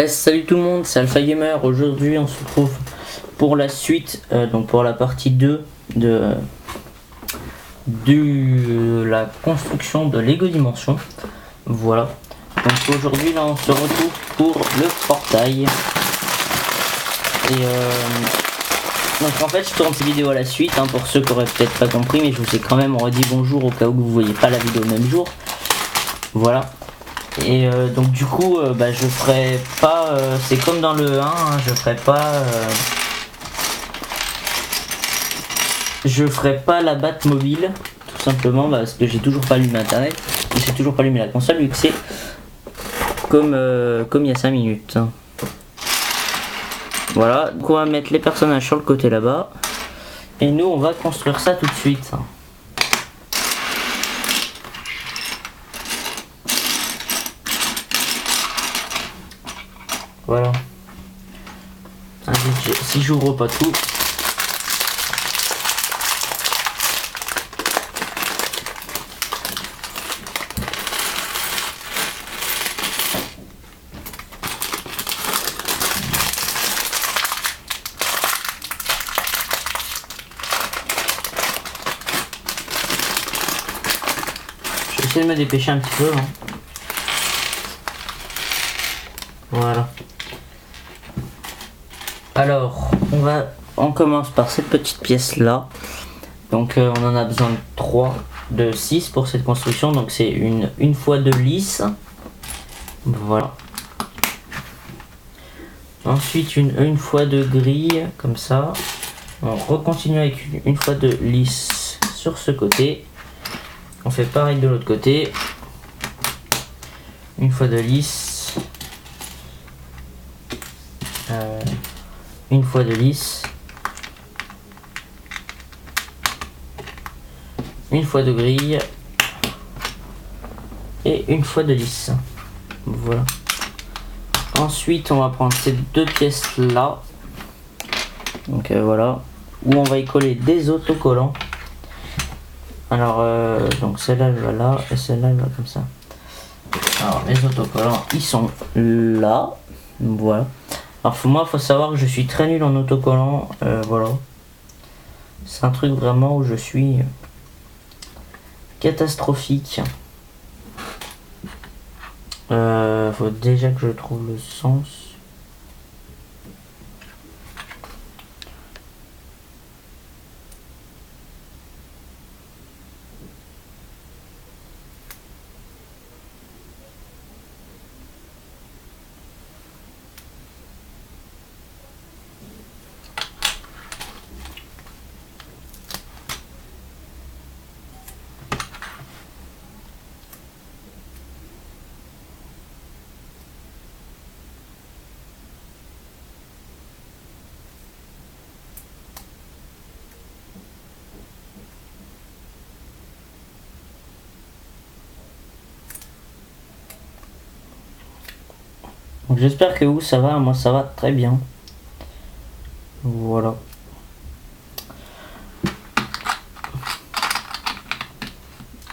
Salut tout le monde, c'est Alpha Gamer. Aujourd'hui on se retrouve pour la suite, donc pour la partie 2 de la construction de Lego Dimension. Voilà, donc aujourd'hui là on se retrouve pour le portail. Et donc en fait je tourne cette vidéo à la suite, pour ceux qui auraient peut-être pas compris, mais je vous ai quand même redit bonjour au cas où vous voyez pas la vidéo le même jour. Voilà. Et donc du coup je ferai pas c'est comme dans le 1, je ferai pas la Batmobile tout simplement parce que j'ai toujours pas allumé internet et j'ai toujours pas allumé la console vu que c'est comme il y a 5 minutes. Voilà, donc on va mettre les personnages sur le côté là-bas et nous on va construire ça tout de suite. Voilà. Si j'ouvre pas tout. Je vais essayer de me dépêcher un petit peu. Voilà. Alors, on commence par cette petite pièce là. Donc on en a besoin de 3, de 6 pour cette construction. Donc c'est une fois de lisse. Voilà. Ensuite une fois de grille, comme ça. On recontinue avec une fois de lisse sur ce côté. On fait pareil de l'autre côté. Une fois de lisse. Une fois de lisse, une fois de grille et une fois de lisse. Voilà. Ensuite, on va prendre ces deux pièces là. Donc voilà, où on va y coller des autocollants. Alors, donc celle-là elle va là et celle-là elle va comme ça. Alors les autocollants, ils sont là. Voilà. Alors moi, faut savoir que je suis très nul en autocollant, voilà. C'est un truc vraiment où je suis catastrophique. Faut déjà que je trouve le sens. Donc j'espère que vous ça va, moi ça va très bien. Voilà.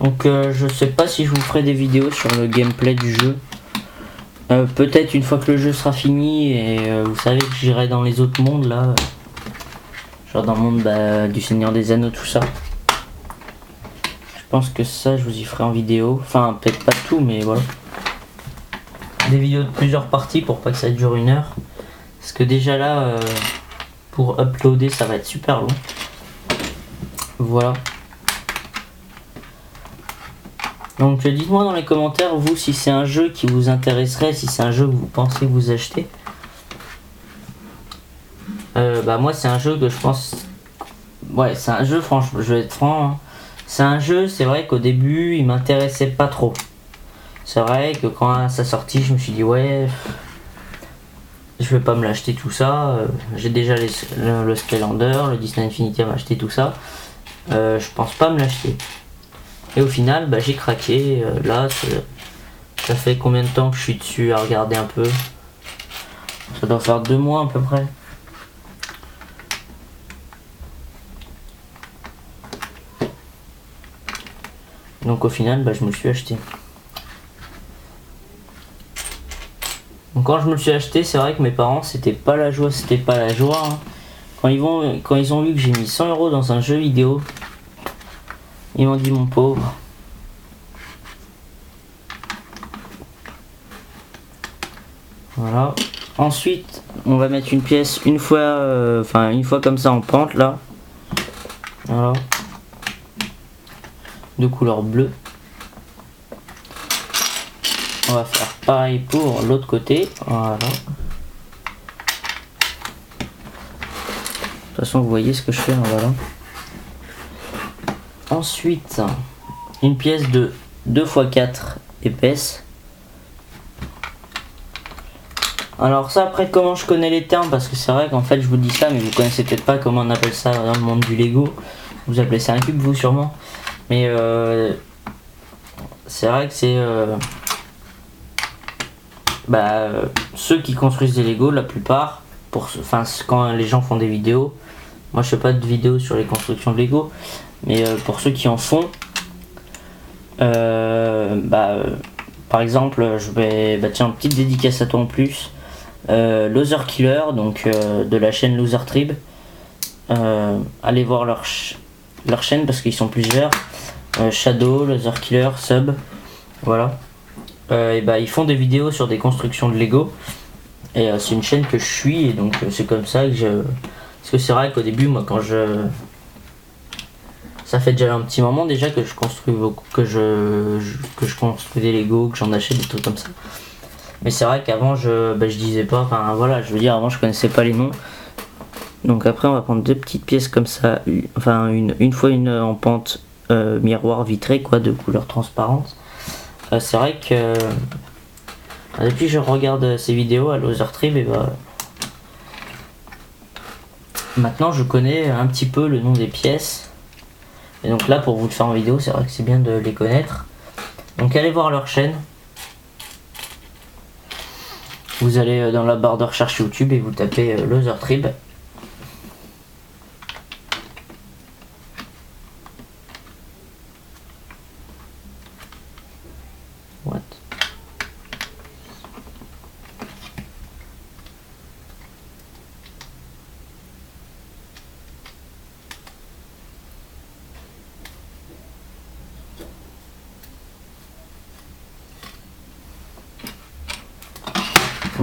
Donc je sais pas si je vous ferai des vidéos sur le gameplay du jeu. Peut-être une fois que le jeu sera fini et vous savez que j'irai dans les autres mondes là. Genre dans le monde du Seigneur des Anneaux, tout ça. Je pense que ça je vous y ferai en vidéo. Enfin peut-être pas tout mais voilà. Des vidéos de plusieurs parties pour pas que ça dure 1 heure. Parce que déjà là pour uploader ça va être super long. Voilà. Donc dites-moi dans les commentaires vous si c'est un jeu qui vous intéresserait, si c'est un jeu que vous pensez vous acheter. Moi c'est un jeu que je pense. Ouais c'est un jeu, franchement je vais être franc. C'est un jeu, c'est vrai qu'au début il m'intéressait pas trop. C'est vrai que quand à sa sortie je me suis dit ouais je vais pas me l'acheter tout ça. J'ai déjà le Skylander, le Disney Infinity à m'acheter tout ça. Je pense pas me l'acheter. Et au final j'ai craqué. Là ça fait combien de temps que je suis dessus à regarder un peu. Ça doit faire 2 mois à peu près. Donc au final je me le suis acheté. Donc quand je me le suis acheté, c'est vrai que mes parents, c'était pas la joie, hein. Quand ils ont vu que j'ai mis 100 € dans un jeu vidéo, ils m'ont dit mon pauvre. Voilà. Ensuite, on va mettre une pièce une fois comme ça en pente là. Voilà. De couleur bleue. On va faire pareil pour l'autre côté. Voilà. De toute façon, vous voyez ce que je fais. Voilà. Ensuite, une pièce de 2x4 épaisse. Alors ça, après, comment je connais les termes, parce que c'est vrai qu'en fait je vous dis ça, mais vous connaissez peut-être pas comment on appelle ça dans le monde du Lego. Vous appelez ça un cube, vous, sûrement. Mais c'est vrai que c'est ceux qui construisent des Lego, la plupart, quand les gens font des vidéos, moi je fais pas de vidéos sur les constructions de Lego, mais pour ceux qui en font, par exemple, tiens, petite dédicace à toi en plus. Loser Killer, donc de la chaîne Loser Trib. Allez voir leur chaîne parce qu'ils sont plusieurs. Shadow, Loser Killer, Sub, voilà. Ils font des vidéos sur des constructions de Lego. Et c'est une chaîne que je suis, et donc c'est comme ça que parce que c'est vrai qu'au début, moi, ça fait déjà un petit moment déjà que je construis que je construis des Lego, que j'en achète des trucs comme ça. Mais c'est vrai qu'avant je disais pas, avant je connaissais pas les noms. Donc après on va prendre deux petites pièces comme ça, une fois une en pente miroir vitré quoi, de couleur transparente. C'est vrai que depuis que je regarde ces vidéos à Loser Trib, maintenant je connais un petit peu le nom des pièces. Et donc là pour vous le faire en vidéo, c'est vrai que c'est bien de les connaître. Donc allez voir leur chaîne. Vous allez dans la barre de recherche YouTube et vous tapez Loser Trib. What?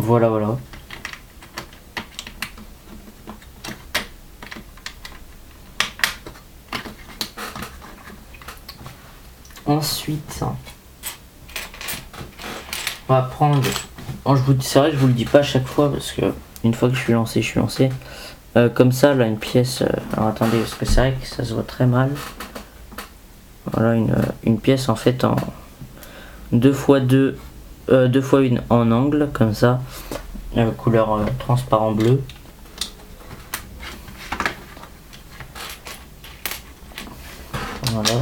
Voilà. Ensuite, on va prendre. C'est vrai que je vous le dis pas à chaque fois parce que une fois que je suis lancé. Comme ça, là, une pièce. Alors attendez, parce que c'est vrai que ça se voit très mal. Voilà, une pièce en fait en 2x2. 2x1 en angle comme ça, couleur transparent bleu. Voilà.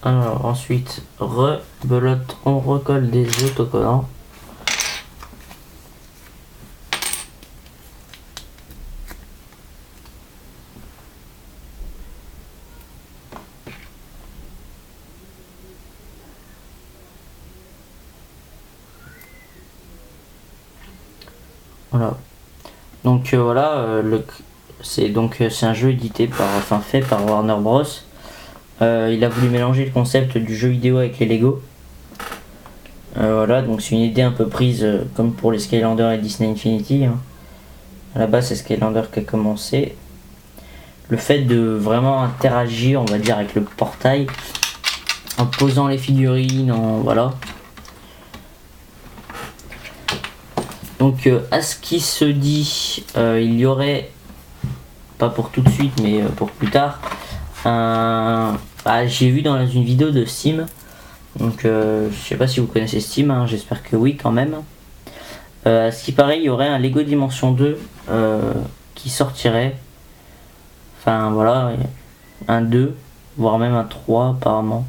Alors ensuite rebelote, on recolle des autocollants. Voilà. Donc c'est un jeu fait par Warner Bros. Il a voulu mélanger le concept du jeu vidéo avec les Lego. Voilà, donc c'est une idée un peu prise comme pour les Skylanders et Disney Infinity. Hein. À la base, c'est Skylander qui a commencé. Le fait de vraiment interagir, on va dire, avec le portail, en posant les figurines, voilà. Donc à ce qui se dit, il y aurait, pas pour tout de suite mais pour plus tard, j'ai vu dans une vidéo de Steam, donc je sais pas si vous connaissez Steam, hein, j'espère que oui quand même. À ce qui paraît, il y aurait un Lego Dimension 2 qui sortirait, enfin voilà, un 2, voire même un 3 apparemment.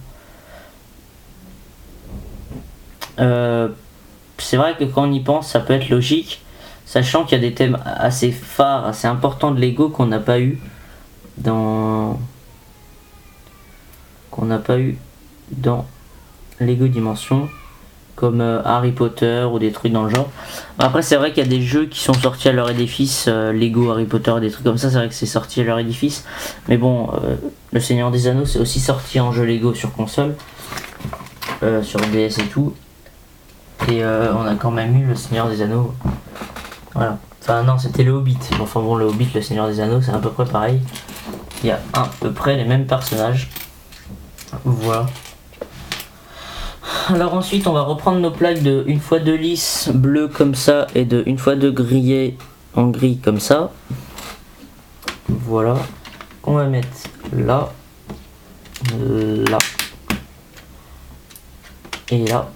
C'est vrai que quand on y pense, ça peut être logique, sachant qu'il y a des thèmes assez phares, assez importants de Lego qu'on n'a pas eu dans qu'on n'a pas eu dans Lego Dimension, comme Harry Potter ou des trucs dans le genre. Après c'est vrai qu'il y a des jeux qui sont sortis à leur édifice, Lego Harry Potter, des trucs comme ça, c'est vrai que c'est sorti à leur édifice, mais bon, le Seigneur des Anneaux c'est aussi sorti en jeu Lego sur console, sur DS et tout, et on a quand même eu le Seigneur des Anneaux, voilà. Enfin non, c'était le Hobbit, enfin bon, le Hobbit, le Seigneur des Anneaux c'est à peu près pareil, il y a à peu près les mêmes personnages, voilà. Alors ensuite on va reprendre nos plaques de 1x2 lisse bleu comme ça et de 1x2 grillé en gris comme ça. Voilà. On va mettre là, là et là,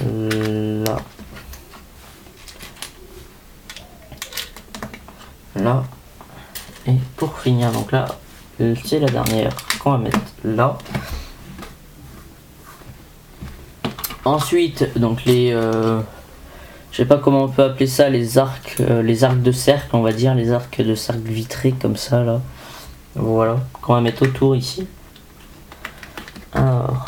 là, là et pour finir donc là c'est la dernière qu'on va mettre là. Ensuite, donc les, je sais pas comment on peut appeler ça, les arcs de cercle, on va dire, les arcs de cercle vitrés comme ça là. Voilà, qu'on va mettre autour ici. Alors,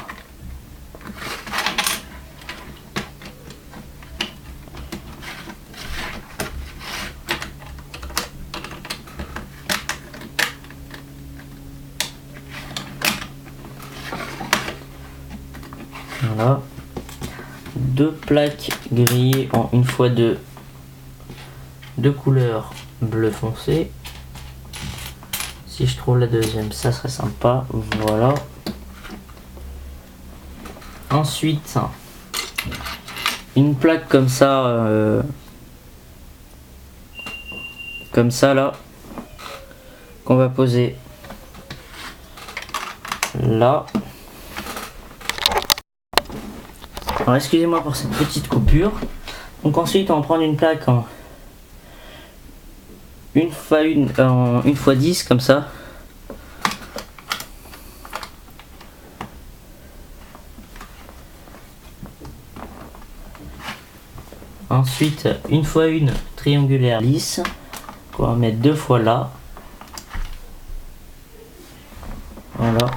voilà. Deux plaques grillées en 1x2 de couleur bleu foncé. Si je trouve la deuxième, ça serait sympa. Voilà. Ensuite, une plaque comme ça là, qu'on va poser là. Alors excusez-moi pour cette petite coupure. Donc ensuite on va prendre une plaque en 1x1 en 1x10 comme ça. Ensuite 1x1 triangulaire lisse qu'on va mettre 2 fois là. Voilà.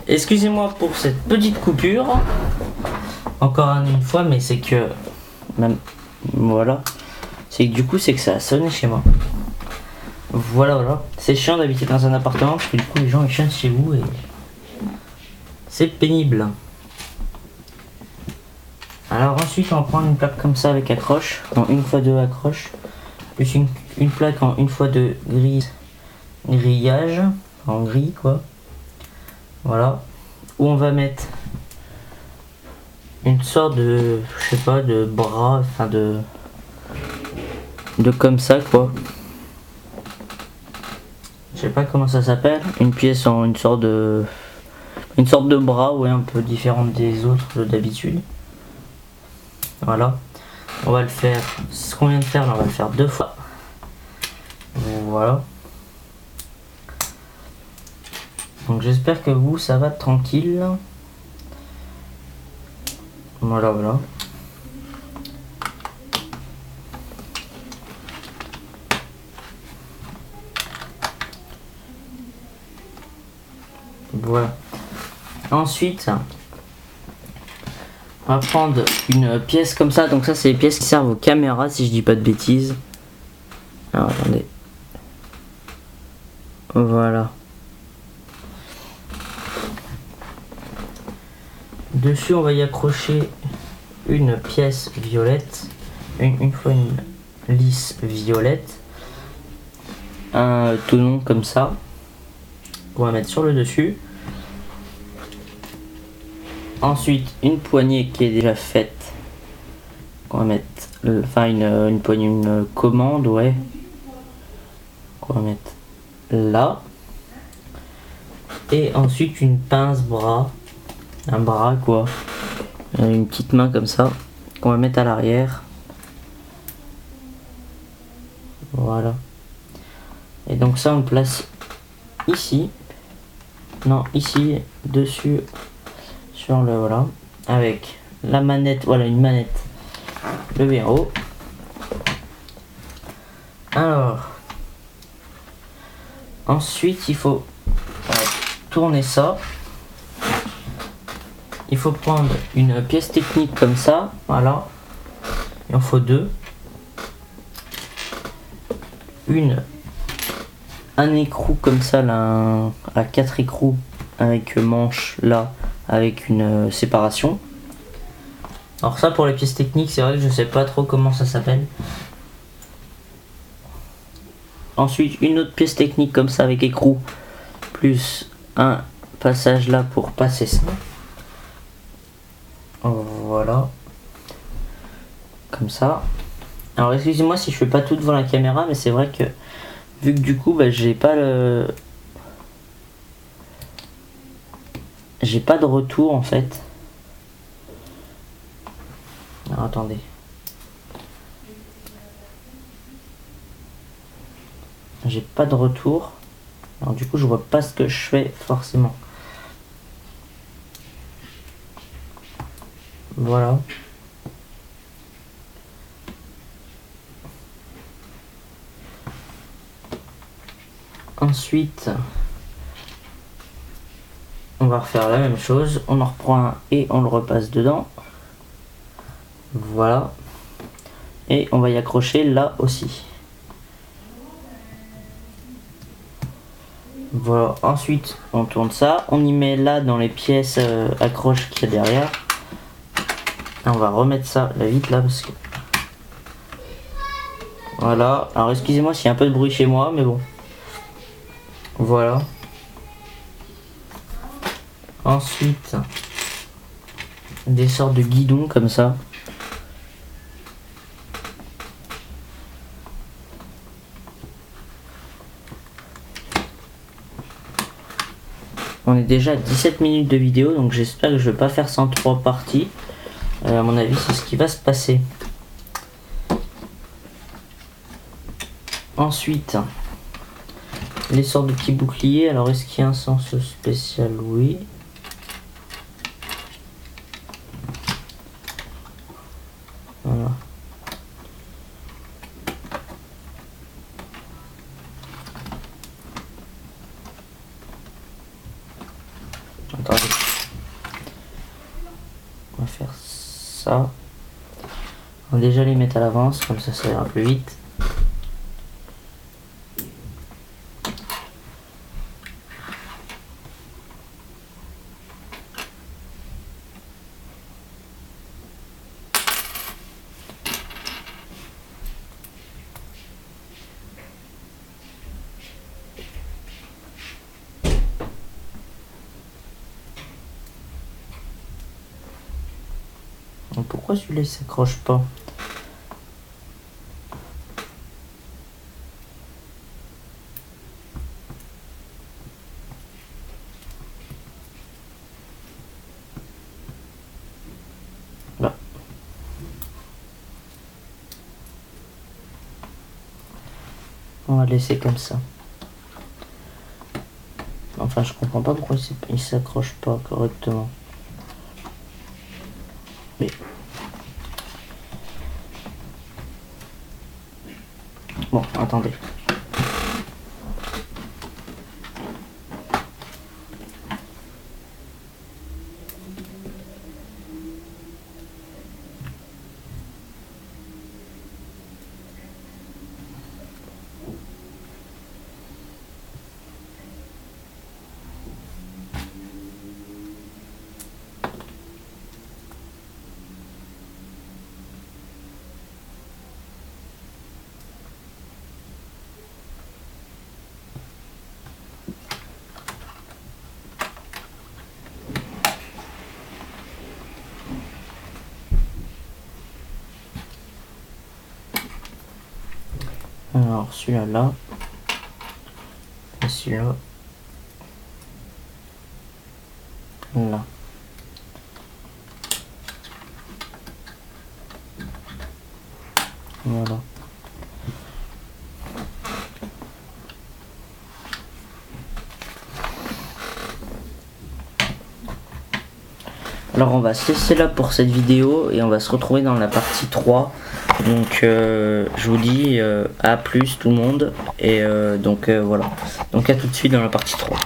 Excusez-moi pour cette petite coupure. Encore une fois, mais c'est que même voilà, c'est que du coup c'est que ça a sonné chez moi. Voilà. C'est chiant d'habiter dans un appartement parce que du coup les gens ils chantent chez vous et c'est pénible. Alors ensuite on va prendre une plaque comme ça avec accroche, en 1x2 accroche, plus une plaque en 1x2 grillage, en gris quoi. Voilà, où on va mettre une sorte de, je sais pas, de bras, enfin de comme ça quoi. Je sais pas comment ça s'appelle, une pièce en une sorte de bras, ouais, un peu différente des autres d'habitude. Voilà, on va le faire, ce qu'on vient de faire là, on va le faire 2 fois. Voilà. Donc j'espère que vous ça va tranquille. Voilà. Voilà. Ensuite, on va prendre une pièce comme ça. Donc ça, c'est les pièces qui servent aux caméras, si je dis pas de bêtises. Alors attendez. Voilà. Dessus, on va y accrocher une pièce violette, une fois une lisse violette, un tenon comme ça, qu'on va mettre sur le dessus. Ensuite, une poignée qui est déjà faite, qu'on va mettre, enfin une poignée, une commande, ouais, qu'on va mettre là. Et ensuite une pince bras, un bras quoi, une petite main comme ça, qu'on va mettre à l'arrière. Voilà. Et donc ça on le place ici, non ici, dessus, sur le, voilà, avec la manette, voilà une manette levée en haut. Alors, ensuite il faut tourner ça, il faut prendre une pièce technique comme ça, voilà, il en faut deux, un écrou comme ça là, à 4 écrous avec manche là, avec une séparation. Alors ça pour les pièces techniques, c'est vrai que je sais pas trop comment ça s'appelle. Ensuite une autre pièce technique comme ça avec écrou, plus un passage là pour passer ça. Voilà, comme ça. Alors excusez-moi si je fais pas tout devant la caméra, mais c'est vrai que vu que du coup j'ai pas de retour en fait. Alors attendez. J'ai pas de retour. Alors du coup je vois pas ce que je fais forcément. Voilà. Ensuite, on va refaire la même chose. On en reprend un et on le repasse dedans. Voilà. Et on va y accrocher là aussi. Voilà. Ensuite, on tourne ça. On y met là dans les pièces accroches qu'il y a derrière. Et on va remettre ça là vite là parce que... Voilà. Alors excusez-moi s'il y a un peu de bruit chez moi, mais bon. Voilà. Ensuite, des sortes de guidons comme ça. On est déjà à 17 minutes de vidéo, donc j'espère que je vais pas faire ça en 3 parties. À mon avis, c'est ce qui va se passer. Ensuite, les sortes de petits boucliers. Alors, est-ce qu'il y a un sens spécial? Oui. Voilà. Attendez. On va faire ça. On va déjà les mettre à l'avance, comme ça ira plus vite. Pourquoi celui-là il s'accroche pas? Là. On va laisser comme ça. Enfin, je comprends pas pourquoi il s'accroche pas correctement. Mais bon, attendez. Alors celui-là là. Et celui-là. Là. Voilà. Alors on va se laisser là pour cette vidéo et on va se retrouver dans la partie 3. Donc je vous dis à plus tout le monde et donc voilà. Donc à tout de suite dans la partie 3.